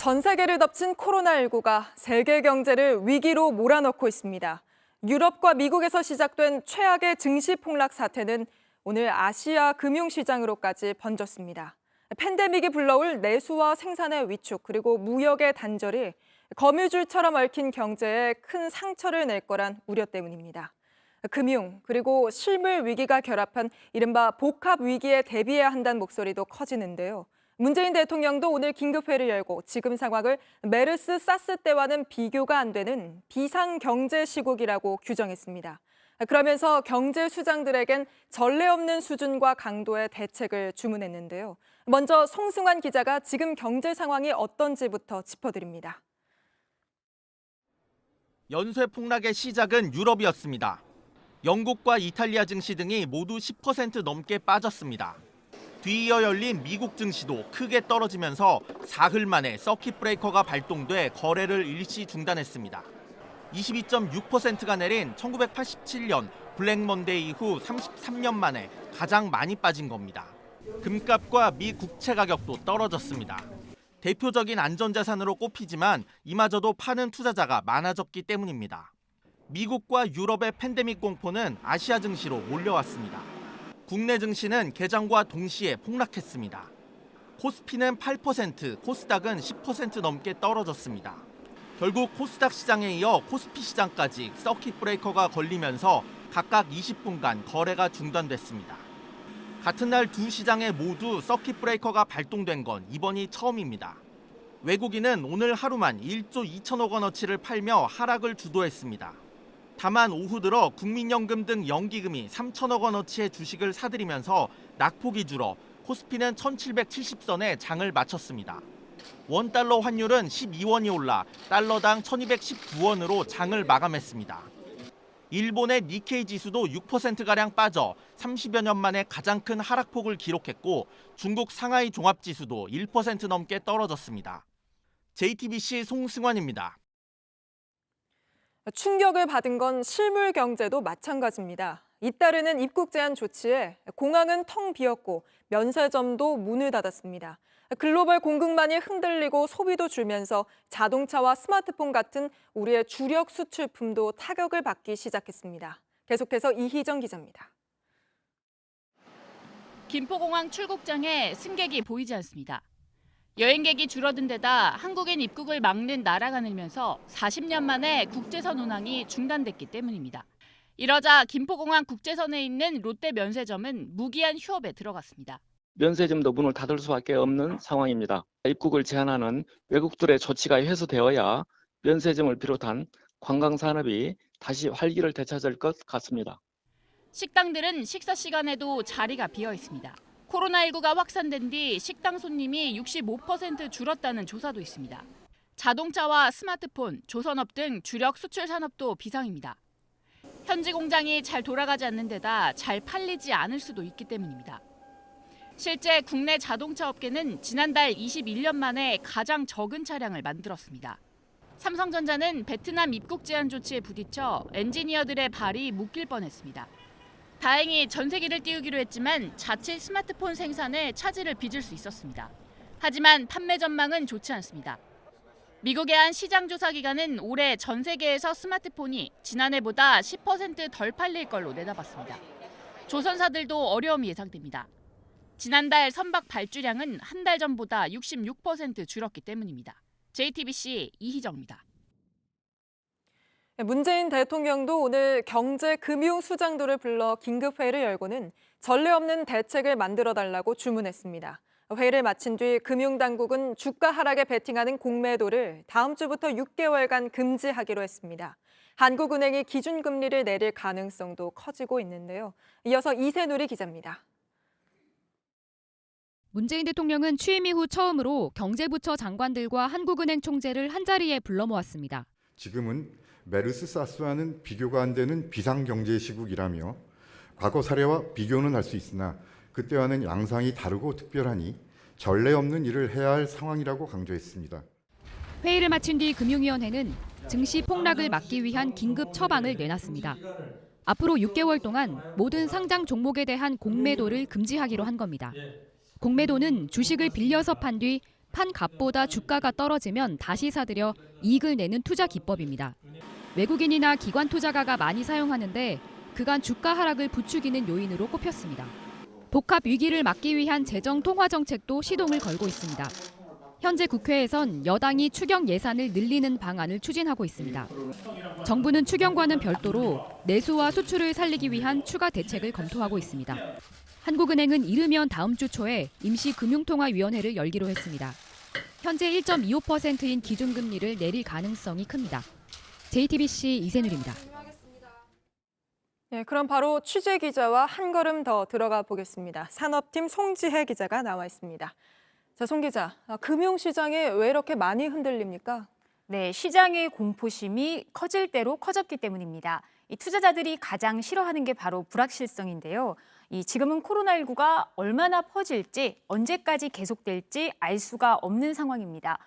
전 세계를 덮친 코로나19가 세계 경제를 위기로 몰아넣고 있습니다. 유럽과 미국에서 시작된 최악의 증시 폭락 사태는 오늘 아시아 금융시장으로까지 번졌습니다. 팬데믹이 불러올 내수와 생산의 위축 그리고 무역의 단절이 거미줄처럼 얽힌 경제에 큰 상처를 낼 거란 우려 때문입니다. 금융 그리고 실물 위기가 결합한 이른바 복합 위기에 대비해야 한다는 목소리도 커지는데요. 문재인 대통령도 오늘 긴급회의를 열고 지금 상황을 메르스, 사스 때와는 비교가 안 되는 비상경제 시국이라고 규정했습니다. 그러면서 경제 수장들에겐 전례 없는 수준과 강도의 대책을 주문했는데요. 먼저 송승환 기자가 지금 경제 상황이 어떤지부터 짚어드립니다. 연쇄 폭락의 시작은 유럽이었습니다. 영국과 이탈리아 증시 등이 모두 10% 넘게 빠졌습니다. 뒤이어 열린 미국 증시도 크게 떨어지면서 사흘 만에 서킷 브레이커가 발동돼 거래를 일시 중단했습니다. 22.6%가 내린 1987년 블랙 먼데이 이후 33년 만에 가장 많이 빠진 겁니다. 금값과 미 국채 가격도 떨어졌습니다. 대표적인 안전자산으로 꼽히지만 이마저도 파는 투자자가 많아졌기 때문입니다. 미국과 유럽의 팬데믹 공포는 아시아 증시로 몰려왔습니다. 국내 증시는 개장과 동시에 폭락했습니다. 코스피는 8%, 코스닥은 10% 넘게 떨어졌습니다. 결국 코스닥 시장에 이어 코스피 시장까지 서킷 브레이커가 걸리면서 각각 20분간 거래가 중단됐습니다. 같은 날 두 시장에 모두 서킷 브레이커가 발동된 건 이번이 처음입니다. 외국인은 오늘 하루만 1조 2천억 원어치를 팔며 하락을 주도했습니다. 다만 오후 들어 국민연금 등 연기금이 3천억 원어치의 주식을 사들이면서 낙폭이 줄어 코스피는 1770선에 장을 마쳤습니다. 원달러 환율은 12원이 올라 달러당 1219원으로 장을 마감했습니다. 일본의 니케이 지수도 6%가량 빠져 30여 년 만에 가장 큰 하락폭을 기록했고 중국 상하이 종합지수도 1% 넘게 떨어졌습니다. JTBC 송승환입니다. 충격을 받은 건 실물 경제도 마찬가지입니다. 잇따르는 입국 제한 조치에 공항은 텅 비었고 면세점도 문을 닫았습니다. 글로벌 공급망이 흔들리고 소비도 줄면서 자동차와 스마트폰 같은 우리의 주력 수출품도 타격을 받기 시작했습니다. 계속해서 이희정 기자입니다. 김포공항 출국장에 승객이 보이지 않습니다. 여행객이 줄어든 데다 한국인 입국을 막는 나라가 늘면서 40년 만에 국제선 운항이 중단됐기 때문입니다. 이러자 김포공항 국제선에 있는 롯데 면세점은 무기한 휴업에 들어갔습니다. 면세점도 문을 닫을 수밖에 없는 상황입니다. 입국을 제한하는 외국들의 조치가 해소되어야 면세점을 비롯한 관광산업이 다시 활기를 되찾을 것 같습니다. 식당들은 식사 시간에도 자리가 비어 있습니다. 코로나19가 확산된 뒤 식당 손님이 65% 줄었다는 조사도 있습니다. 자동차와 스마트폰, 조선업 등 주력 수출 산업도 비상입니다. 현지 공장이 잘 돌아가지 않는 데다 잘 팔리지 않을 수도 있기 때문입니다. 실제 국내 자동차 업계는 지난달 21년 만에 가장 적은 차량을 만들었습니다. 삼성전자는 베트남 입국 제한 조치에 부딪혀 엔지니어들의 발이 묶일 뻔했습니다. 다행히 전세기를 띄우기로 했지만 자체 스마트폰 생산에 차질을 빚을 수 있었습니다. 하지만 판매 전망은 좋지 않습니다. 미국의 한 시장조사기관은 올해 전 세계에서 스마트폰이 지난해보다 10% 덜 팔릴 걸로 내다봤습니다. 조선사들도 어려움이 예상됩니다. 지난달 선박 발주량은 한 달 전보다 66% 줄었기 때문입니다. JTBC 이희정입니다. 문재인 대통령도 오늘 경제 금융 수장들을 불러 긴급회의를 열고는 전례 없는 대책을 만들어달라고 주문했습니다. 회의를 마친 뒤 금융당국은 주가 하락에 베팅하는 공매도를 다음 주부터 6개월간 금지하기로 했습니다. 한국은행이 기준금리를 내릴 가능성도 커지고 있는데요. 이어서 이세누리 기자입니다. 문재인 대통령은 취임 이후 처음으로 경제부처 장관들과 한국은행 총재를 한자리에 불러 모았습니다. 지금은 메르스 사스와는 비교가 안 되는 비상경제 시국이라며 과거 사례와 비교는 할 수 있으나 그때와는 양상이 다르고 특별하니 전례 없는 일을 해야 할 상황이라고 강조했습니다. 회의를 마친 뒤 금융위원회는 증시 폭락을 막기 위한 긴급 처방을 내놨습니다. 앞으로 6개월 동안 모든 상장 종목에 대한 공매도를 금지하기로 한 겁니다. 공매도는 주식을 빌려서 판 뒤 판 값보다 주가가 떨어지면 다시 사들여 이익을 내는 투자 기법입니다. 외국인이나 기관 투자가가 많이 사용하는데 그간 주가 하락을 부추기는 요인으로 꼽혔습니다. 복합 위기를 막기 위한 재정 통화 정책도 시동을 걸고 있습니다. 현재 국회에선 여당이 추경 예산을 늘리는 방안을 추진하고 있습니다. 정부는 추경과는 별도로 내수와 수출을 살리기 위한 추가 대책을 검토하고 있습니다. 한국은행은 이르면 다음 주 초에 임시금융통화위원회를 열기로 했습니다. 현재 1.25%인 기준금리를 내릴 가능성이 큽니다. JTBC 이세누리입니다. 네, 그럼 바로 취재 기자와 한 걸음 더 들어가 보겠습니다. 산업팀 송지혜 기자가 나와 있습니다. 자, 송 기자, 금융시장이 왜 이렇게 많이 흔들립니까? 네, 시장의 공포심이 커질 대로 커졌기 때문입니다. 이 투자자들이 가장 싫어하는 게 바로 불확실성인데요. 지금은 코로나19가 얼마나 퍼질지, 언제까지 계속될지 알 수가 없는 상황입니다.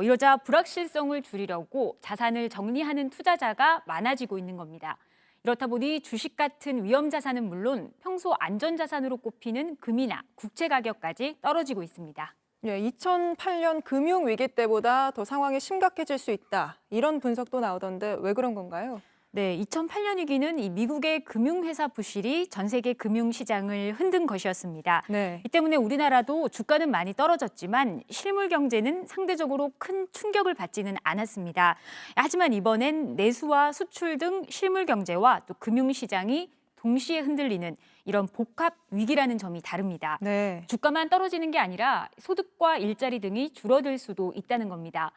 이러자 불확실성을 줄이려고 자산을 정리하는 투자자가 많아지고 있는 겁니다. 이렇다 보니 주식 같은 위험 자산은 물론 평소 안전 자산으로 꼽히는 금이나 국채 가격까지 떨어지고 있습니다. 예, 2008년 금융위기 때보다 더 상황이 심각해질 수 있다. 이런 분석도 나오던데 왜 그런 건가요? 네, 2008년 위기는 이 미국의 금융회사 부실이 전 세계 금융시장을 흔든 것이었습니다. 네. 이 때문에 우리나라도 주가는 많이 떨어졌지만 실물 경제는 상대적으로 큰 충격을 받지는 않았습니다. 하지만 이번엔 내수와 수출 등 실물 경제와 또 금융시장이 동시에 흔들리는 이런 복합 위기라는 점이 다릅니다. 네. 주가만 떨어지는 게 아니라 소득과 일자리 등이 줄어들 수도 있다는 겁니다.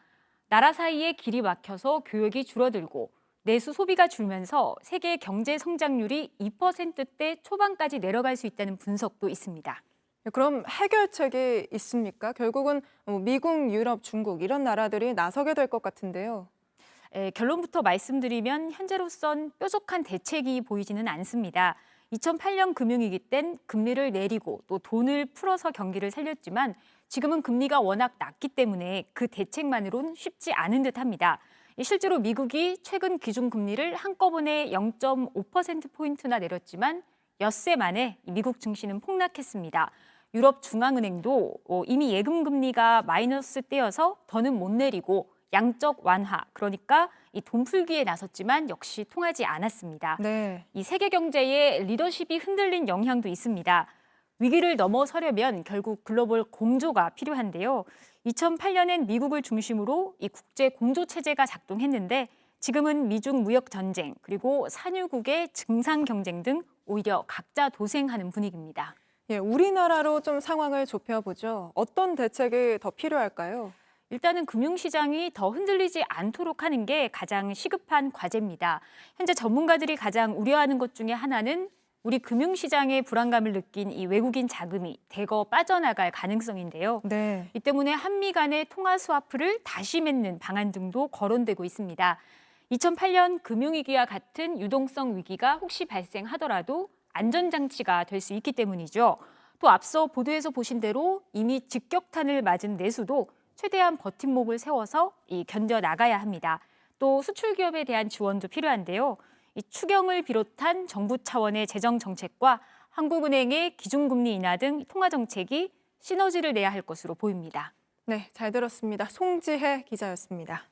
나라 사이에 길이 막혀서 교역이 줄어들고 내수 소비가 줄면서 세계 경제 성장률이 2%대 초반까지 내려갈 수 있다는 분석도 있습니다. 그럼 해결책이 있습니까? 결국은 미국, 유럽, 중국 이런 나라들이 나서게 될 것 같은데요. 결론부터 말씀드리면 현재로선 뾰족한 대책이 보이지는 않습니다. 2008년 금융위기 땐 금리를 내리고 또 돈을 풀어서 경기를 살렸지만 지금은 금리가 워낙 낮기 때문에 그 대책만으로는 쉽지 않은 듯합니다. 실제로 미국이 최근 기준금리를 한꺼번에 0.5%포인트나 내렸지만 엿새 만에 미국 증시는 폭락했습니다. 유럽 중앙은행도 이미 예금금리가 마이너스 때여서 더는 못 내리고 양적 완화, 그러니까 이 돈 풀기에 나섰지만 역시 통하지 않았습니다. 네. 이 세계 경제의 리더십이 흔들린 영향도 있습니다. 위기를 넘어서려면 결국 글로벌 공조가 필요한데요. 2008년엔 미국을 중심으로 이 국제 공조 체제가 작동했는데 지금은 미중 무역 전쟁 그리고 산유국의 증상 경쟁 등 오히려 각자 도생하는 분위기입니다. 예, 우리나라로 좀 상황을 좁혀보죠. 어떤 대책이 더 필요할까요? 일단은 금융시장이 더 흔들리지 않도록 하는 게 가장 시급한 과제입니다. 현재 전문가들이 가장 우려하는 것 중에 하나는 우리 금융시장의 불안감을 느낀 이 외국인 자금이 대거 빠져나갈 가능성인데요. 네. 이 때문에 한미 간의 통화 스와프를 다시 맺는 방안 등도 거론되고 있습니다. 2008년 금융위기와 같은 유동성 위기가 혹시 발생하더라도 안전장치가 될 수 있기 때문이죠. 또 앞서 보도에서 보신 대로 이미 직격탄을 맞은 내수도 최대한 버팀목을 세워서 견뎌나가야 합니다. 또 수출 기업에 대한 지원도 필요한데요. 이 추경을 비롯한 정부 차원의 재정 정책과 한국은행의 기준금리 인하 등 통화 정책이 시너지를 내야 할 것으로 보입니다. 네, 잘 들었습니다. 송지혜 기자였습니다.